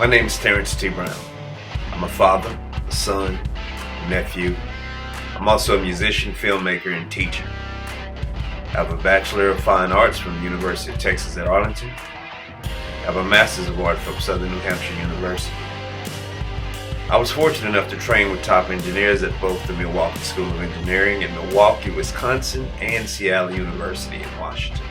My name is Terrence T. Brown. I'm a father, a son, a nephew. I'm also a musician, filmmaker, and teacher. I have a Bachelor of Fine Arts from the University of Texas at Arlington. I have a Master's of Art from Southern New Hampshire University. I was fortunate enough to train with top engineers at both the Milwaukee School of Engineering in Milwaukee, Wisconsin, and Seattle University in Washington.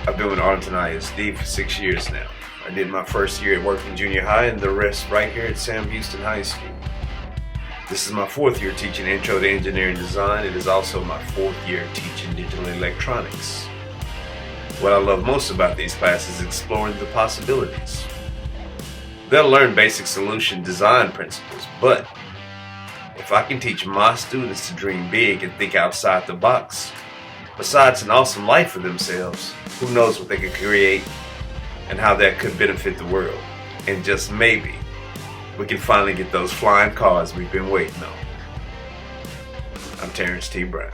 I've been with Arlington ISD for 6 years now. I did my first year at Working Junior High and the rest right here at Sam Houston High School. This is my 4th year teaching Intro to Engineering Design. It is also my 4th year teaching digital electronics. What I love most about these classes is exploring the possibilities. They'll learn basic solution design principles, but if I can teach my students to dream big and think outside the box, besides an awesome life for themselves, who knows what they could create and how that could benefit the world. And just maybe, we can finally get those flying cars we've been waiting on. I'm Terrence T. Brown.